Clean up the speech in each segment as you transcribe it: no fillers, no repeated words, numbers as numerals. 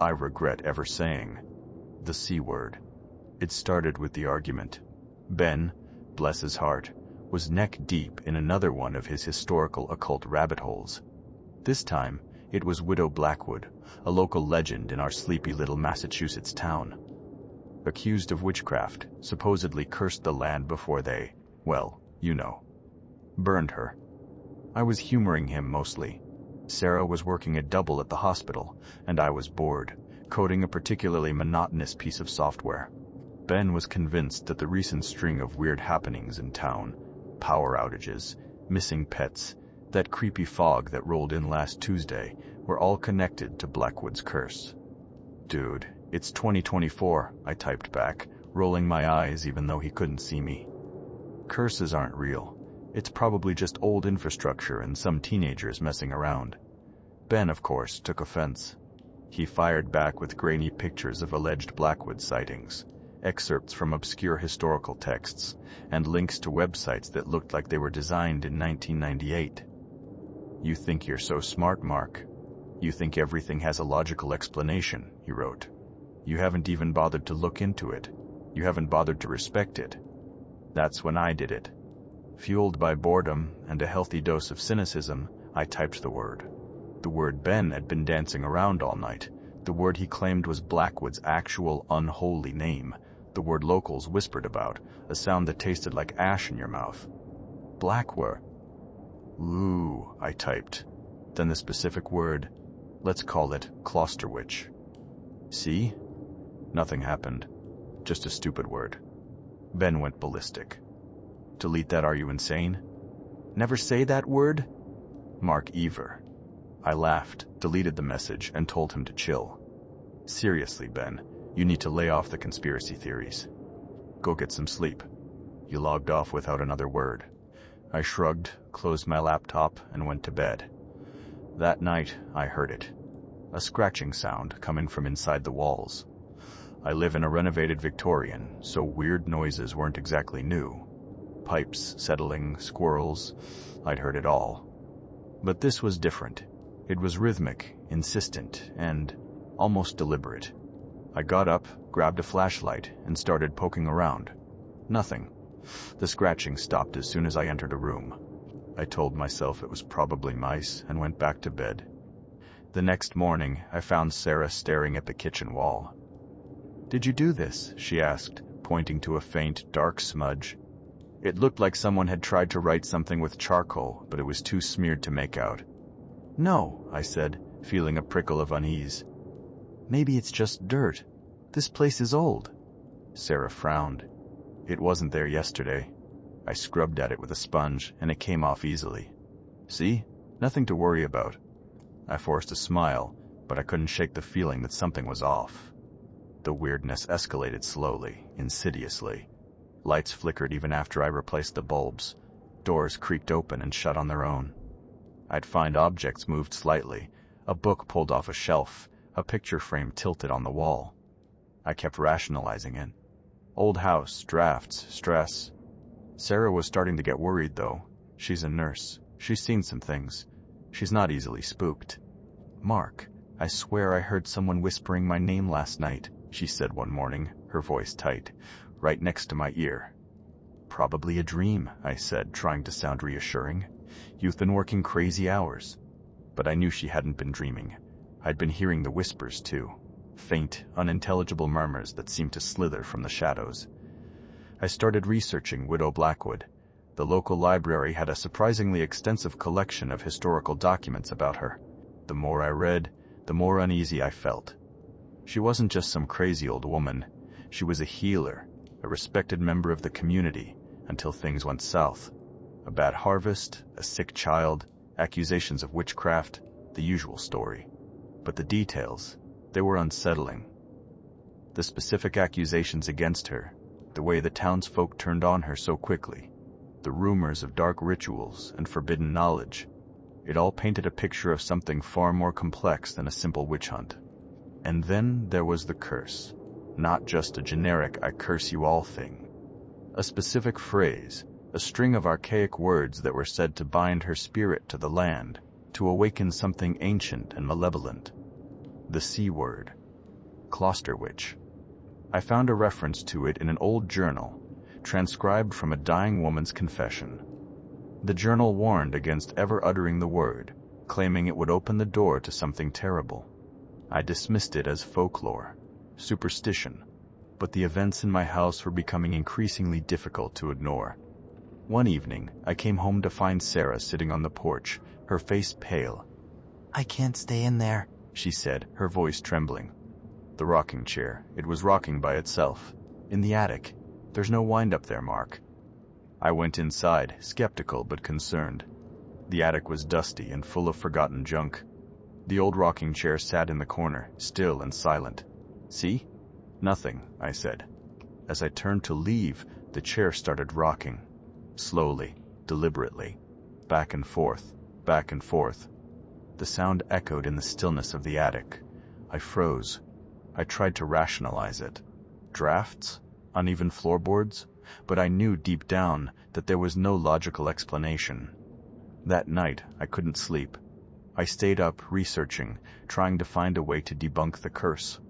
I regret ever saying the C word. It started with the argument. Ben, bless his heart, was neck deep in another one of his historical occult rabbit holes. This time, it was Widow Blackwood, a local legend in our sleepy little Massachusetts town. Accused of witchcraft, supposedly cursed the land before they, well, you know, burned her. I was humoring him mostly. Sarah was working a double at the hospital, and I was bored, coding a particularly monotonous piece of software. Ben was convinced that the recent string of weird happenings in town, power outages, missing pets, that creepy fog that rolled in last Tuesday, were all connected to Blackwood's curse. Dude, it's 2024, I typed back, rolling my eyes even though he couldn't see me. Curses aren't real. It's probably just old infrastructure and some teenagers messing around. Ben, of course, took offense. He fired back with grainy pictures of alleged Blackwood sightings, excerpts from obscure historical texts, and links to websites that looked like they were designed in 1998. You think you're so smart, Mark. You think everything has a logical explanation, he wrote. You haven't even bothered to look into it. You haven't bothered to respect it. That's when I did it. Fueled by boredom and a healthy dose of cynicism, I typed the word. The word Ben had been dancing around all night. The word he claimed was Blackwood's actual unholy name. The word locals whispered about, a sound that tasted like ash in your mouth. Blackwood. Ooh, I typed. Then the specific word, let's call it Closterwitch. See? Nothing happened. Just a stupid word. Ben went ballistic. Delete that, are you insane? Never say that word? Mark Ever. I laughed, deleted the message, and told him to chill. Seriously, Ben, you need to lay off the conspiracy theories. Go get some sleep. You logged off without another word. I shrugged, closed my laptop, and went to bed. That night, I heard it. A scratching sound coming from inside the walls. I live in a renovated Victorian, so weird noises weren't exactly new. Pipes, settling, squirrels, I'd heard it all. But this was different. It was rhythmic, insistent, and almost deliberate. I got up, grabbed a flashlight, and started poking around. Nothing. The scratching stopped as soon as I entered a room. I told myself it was probably mice and went back to bed. The next morning, I found Sarah staring at the kitchen wall. "Did you do this?" she asked, pointing to a faint, dark smudge. It looked like someone had tried to write something with charcoal, but it was too smeared to make out. "No," I said, feeling a prickle of unease. "Maybe it's just dirt. This place is old." Sarah frowned. "It wasn't there yesterday." I scrubbed at it with a sponge, and it came off easily. "See? Nothing to worry about." I forced a smile, but I couldn't shake the feeling that something was off. The weirdness escalated slowly, insidiously. Lights flickered even after I replaced the bulbs. Doors creaked open and shut on their own. I'd find objects moved slightly, a book pulled off a shelf, a picture frame tilted on the wall. I kept rationalizing it. Old house, drafts, stress. Sarah was starting to get worried, though. She's a nurse. She's seen some things. She's not easily spooked. "Mark, I swear I heard someone whispering my name last night," she said one morning, her voice tight, right next to my ear. "Probably a dream," I said, trying to sound reassuring. "You've been working crazy hours." But I knew she hadn't been dreaming. I'd been hearing the whispers, too. Faint, unintelligible murmurs that seemed to slither from the shadows. I started researching Widow Blackwood. The local library had a surprisingly extensive collection of historical documents about her. The more I read, the more uneasy I felt. She wasn't just some crazy old woman. She was a healer, a respected member of the community, until things went south. A bad harvest, a sick child, accusations of witchcraft, the usual story. But the details, they were unsettling. The specific accusations against her, the way the townsfolk turned on her so quickly, the rumors of dark rituals and forbidden knowledge, it all painted a picture of something far more complex than a simple witch hunt. And then there was the curse. Not just a generic "I curse you all" thing. A specific phrase, a string of archaic words that were said to bind her spirit to the land, to awaken something ancient and malevolent. The C word, Closterwitch. I found a reference to it in an old journal, transcribed from a dying woman's confession. The journal warned against ever uttering the word, claiming it would open the door to something terrible. I dismissed it as folklore, superstition, but the events in my house were becoming increasingly difficult to ignore. One evening, I came home to find Sarah sitting on the porch, her face pale. "I can't stay in there," she said, her voice trembling. The rocking chair, it was rocking by itself. In the attic. There's no wind-up there, Mark. I went inside, skeptical but concerned. The attic was dusty and full of forgotten junk. The old rocking chair sat in the corner, still and silent. See? Nothing, I said. As I turned to leave, the chair started rocking. Slowly, deliberately. Back and forth, back and forth. The sound echoed in the stillness of the attic. I froze. I tried to rationalize it. Drafts? Uneven floorboards? But I knew deep down that there was no logical explanation. That night, I couldn't sleep. I stayed up, researching, trying to find a way to debunk the curse.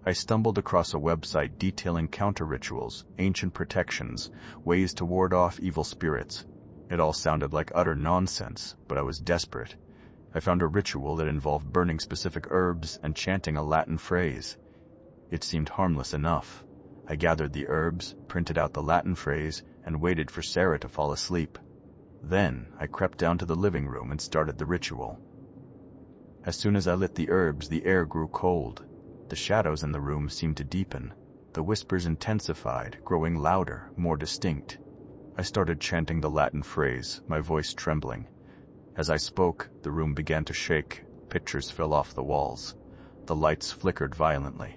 I stumbled across a website detailing counter-rituals, ancient protections, ways to ward off evil spirits. It all sounded like utter nonsense, but I was desperate. I found a ritual that involved burning specific herbs and chanting a Latin phrase. It seemed harmless enough. I gathered the herbs, printed out the Latin phrase, and waited for Sarah to fall asleep. Then I crept down to the living room and started the ritual. As soon as I lit the herbs, the air grew cold. The shadows in the room seemed to deepen. The whispers intensified, growing louder, more distinct. I started chanting the Latin phrase, my voice trembling. As I spoke, the room began to shake. Pictures fell off the walls. The lights flickered violently.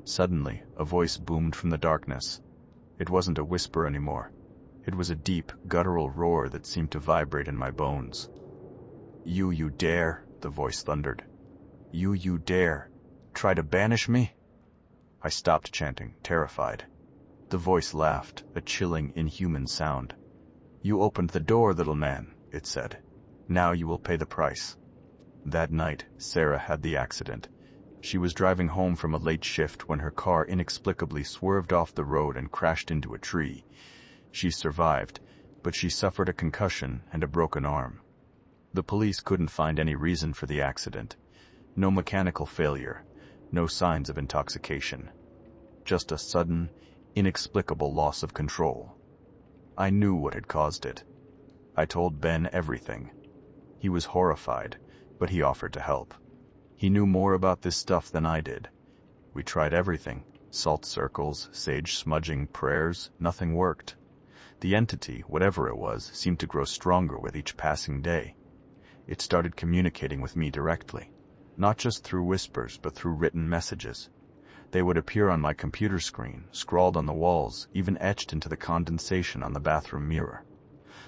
Suddenly, a voice boomed from the darkness. It wasn't a whisper anymore. It was a deep, guttural roar that seemed to vibrate in my bones. You dare, the voice thundered. You dare. Try to banish me? I stopped chanting, terrified. The voice laughed, a chilling, inhuman sound. You opened the door, little man, it said. Now you will pay the price. That night, Sarah had the accident. She was driving home from a late shift when her car inexplicably swerved off the road and crashed into a tree. She survived, but she suffered a concussion and a broken arm. The police couldn't find any reason for the accident. No mechanical failure, no signs of intoxication. Just a sudden, inexplicable loss of control. I knew what had caused it. I told Ben everything. He was horrified, but he offered to help. He knew more about this stuff than I did. We tried everything. Salt circles, sage smudging, prayers, nothing worked. The entity, whatever it was, seemed to grow stronger with each passing day. It started communicating with me directly, not just through whispers, but through written messages. They would appear on my computer screen, scrawled on the walls, even etched into the condensation on the bathroom mirror.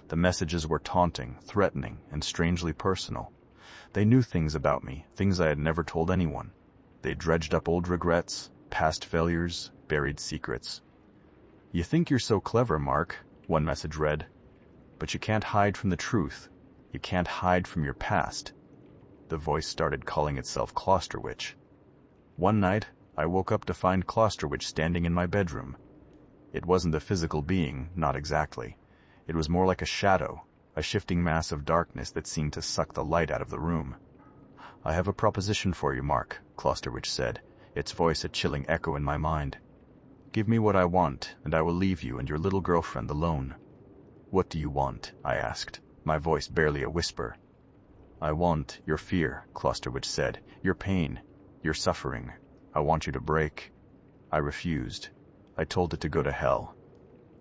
The messages were taunting, threatening, and strangely personal. They knew things about me, things I had never told anyone. They dredged up old regrets, past failures, buried secrets. You think you're so clever, Mark, one message read. But you can't hide from the truth. You can't hide from your past. The voice started calling itself Closterwitch. One night, I woke up to find Closterwitch standing in my bedroom. It wasn't a physical being, not exactly. It was more like a shadow, a shifting mass of darkness that seemed to suck the light out of the room. I have a proposition for you, Mark, Closterwitch said, its voice a chilling echo in my mind. Give me what I want, and I will leave you and your little girlfriend alone. What do you want? I asked, my voice barely a whisper. I want your fear, Closterwitch said, your pain, your suffering. I want you to break. I refused. I told it to go to hell.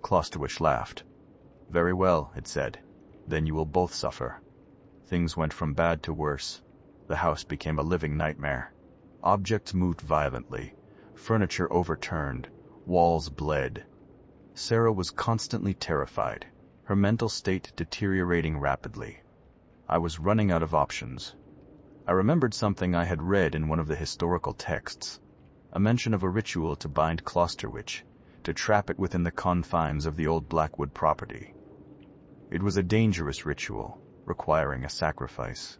Closterwitch laughed. Very well, it said. Then you will both suffer. Things went from bad to worse. The house became a living nightmare. Objects moved violently. Furniture overturned. Walls bled. Sarah was constantly terrified, her mental state deteriorating rapidly. I was running out of options. I remembered something I had read in one of the historical texts, a mention of a ritual to bind Closterwitch, to trap it within the confines of the old Blackwood property. It was a dangerous ritual, requiring a sacrifice,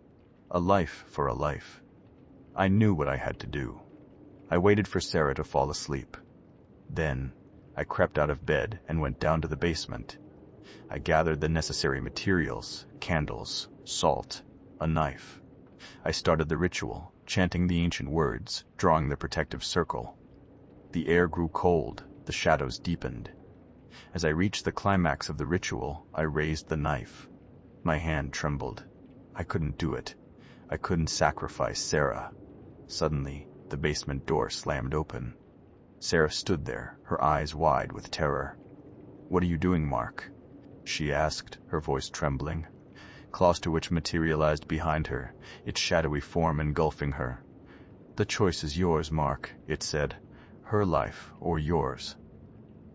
a life for a life. I knew what I had to do. I waited for Sarah to fall asleep. Then, I crept out of bed and went down to the basement. I gathered the necessary materials, candles, salt, a knife. I started the ritual, chanting the ancient words, drawing the protective circle. The air grew cold, the shadows deepened. As I reached the climax of the ritual, I raised the knife. My hand trembled. I couldn't do it. I couldn't sacrifice Sarah. Suddenly, the basement door slammed open. Sarah stood there, her eyes wide with terror. "What are you doing, Mark?" she asked, her voice trembling. Closterwitch materialized behind her, its shadowy form engulfing her. "The choice is yours, Mark," it said. "Her life or yours."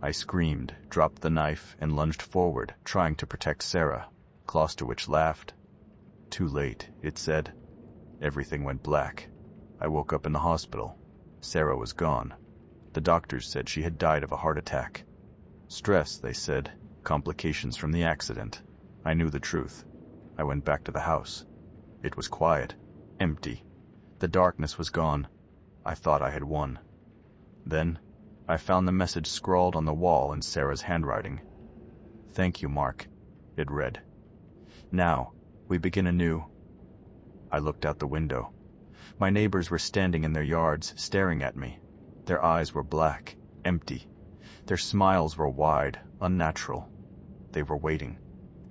I screamed, dropped the knife, and lunged forward, trying to protect Sarah. Closterwitch laughed. "Too late," it said. Everything went black. I woke up in the hospital. Sarah was gone. The doctors said she had died of a heart attack. Stress, they said. Complications from the accident. I knew the truth. I went back to the house. It was quiet, empty. The darkness was gone. I thought I had won. Then, I found the message scrawled on the wall in Sarah's handwriting. "Thank you, Mark," it read. "Now, we begin anew." I looked out the window. My neighbors were standing in their yards, staring at me. Their eyes were black, empty. Their smiles were wide, unnatural. They were waiting.